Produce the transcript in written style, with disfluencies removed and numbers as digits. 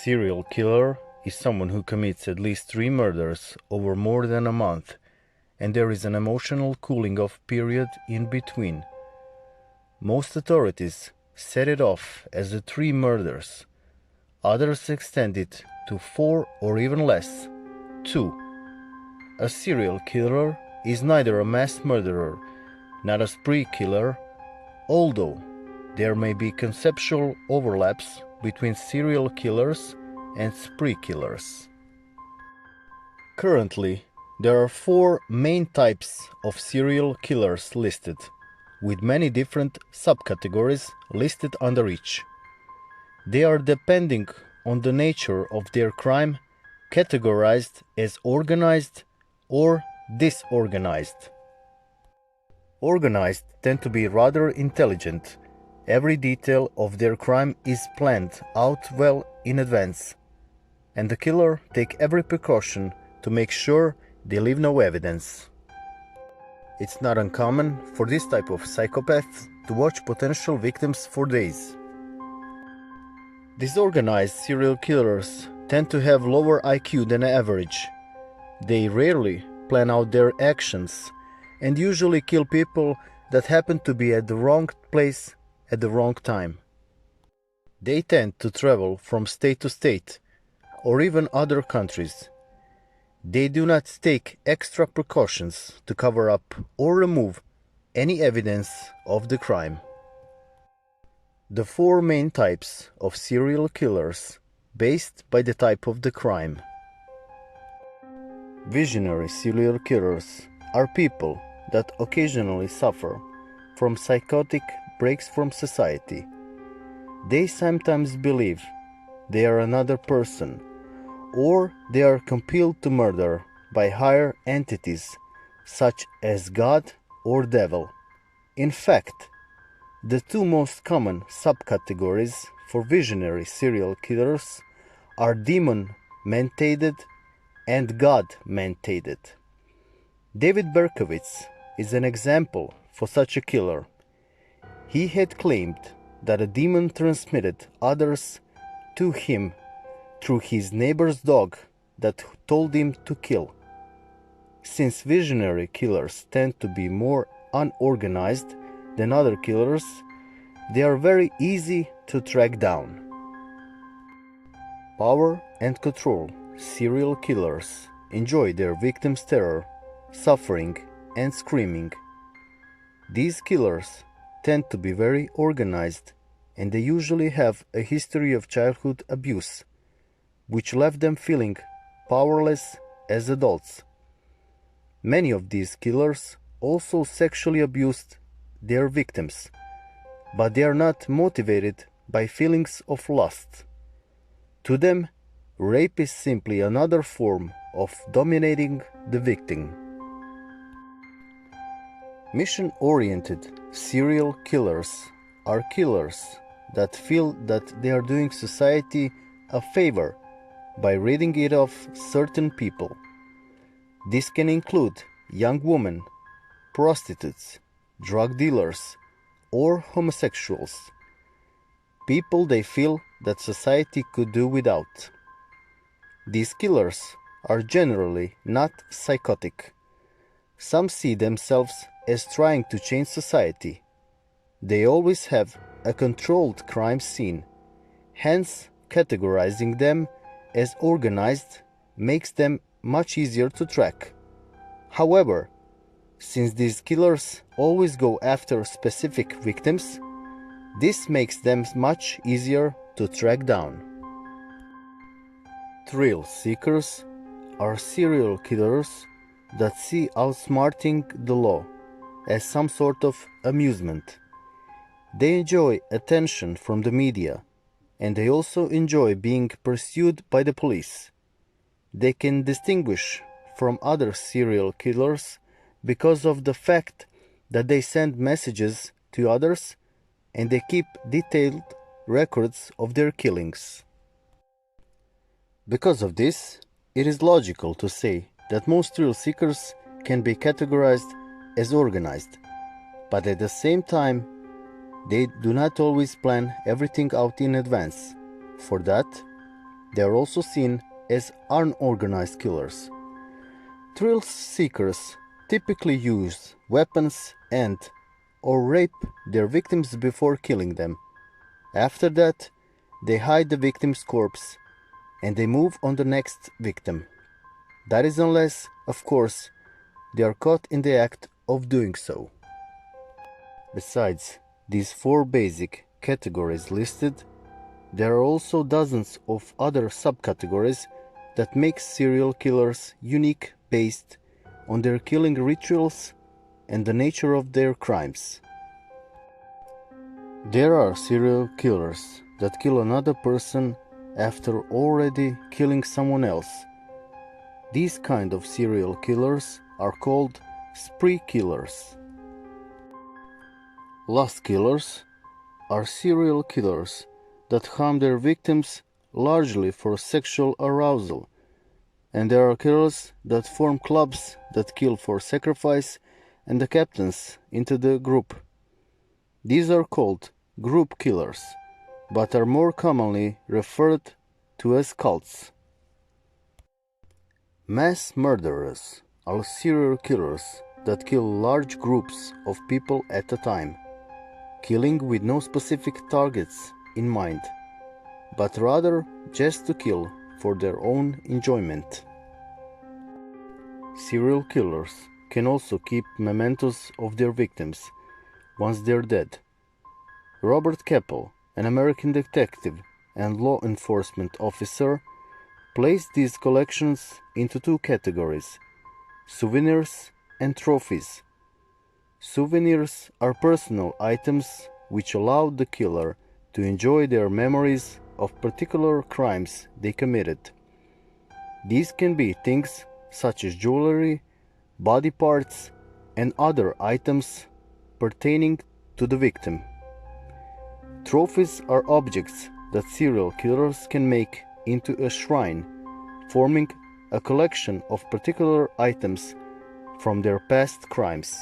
serial killer is someone who commits at least 3 murders over more than a month, and there is an emotional cooling off period in between. Most authorities set it off as the 3 murders. Others extend it to 4 or even less. 2. A serial killer is neither a mass murderer, not a spree killer, although there may be conceptual overlaps between serial killers and spree killers. Currently, there are 4 main types of serial killers listed, with many different subcategories listed under each. They are, depending on the nature of their crime, categorized as organized or disorganized. Organized tend to be rather intelligent. Every detail of their crime is planned out well in advance, and the killer take every precaution to make sure they leave no evidence. It's not uncommon for this type of psychopaths to watch potential victims for days. Disorganized serial killers tend to have lower IQ than average. They rarely plan out their actions and usually kill people that happen to be at the wrong place at the wrong time. They tend to travel from state to state or even other countries. They do not take extra precautions to cover up or remove any evidence of the crime. The 4 main types of serial killers based by the type of the crime. Visionary serial killers are people that occasionally suffer from psychotic breaks from society. They sometimes believe they are another person, or they are compelled to murder by higher entities such as God or devil. In fact, the 2 most common subcategories for visionary serial killers are demon-mentated and God-mentated. David Berkowitz is an example for such a killer. He had claimed that a demon transmitted others to him through his neighbor's dog that told him to kill. Since visionary killers tend to be more unorganized than other killers, they are very easy to track down. Power and control. Serial killers enjoy their victims' terror, suffering, and screaming. These killers tend to be very organized, and they usually have a history of childhood abuse, which left them feeling powerless as adults. Many of these killers also sexually abused their victims, but they are not motivated by feelings of lust. To them, rape is simply another form of dominating the victim. Mission-oriented serial killers are killers that feel that they are doing society a favor by ridding it of certain people. This can include young women, prostitutes, drug dealers, or homosexuals, people they feel that society could do without. These killers are generally not psychotic. Some see themselves as trying to change society. They always have a controlled crime scene, hence categorizing them as organized makes them much easier to track. However, since these killers always go after specific victims, this makes them much easier to track down. Thrill seekers are serial killers that see outsmarting the law as some sort of amusement. They enjoy attention from the media, and they also enjoy being pursued by the police. They can distinguish from other serial killers because of the fact that they send messages to others and they keep detailed records of their killings. Because of this, it is logical to say that most thrill seekers can be categorized as organized, but at the same time, they do not always plan everything out in advance. For that, They are also seen as unorganized killers. Thrill seekers typically use weapons and or rape their victims before killing them. After that, they hide the victim's corpse and they move on the next victim. That is unless, of course, they are caught in the act of doing so. Besides these four basic categories listed, there are also dozens of other subcategories that make serial killers unique based on their killing rituals and the nature of their crimes. There are serial killers that kill another person after already killing someone else. These kind of serial killers are called spree killers. Lust killers are serial killers that harm their victims largely for sexual arousal, and there are killers that form clubs that kill for sacrifice and the captains into the group. These are called group killers, but are more commonly referred to as cults. Mass murderers are serial killers that kill large groups of people at a time, killing with no specific targets in mind, but rather just to kill for their own enjoyment. Serial killers can also keep mementos of their victims once they're dead. Robert Keppel, an American detective and law enforcement officer, placed these collections into two categories: souvenirs and trophies. Souvenirs are personal items which allow the killer to enjoy their memories of particular crimes they committed. These can be things such as jewelry, body parts, and other items pertaining to the victim. Trophies are objects that serial killers can make into a shrine, forming a collection of particular items from their past crimes.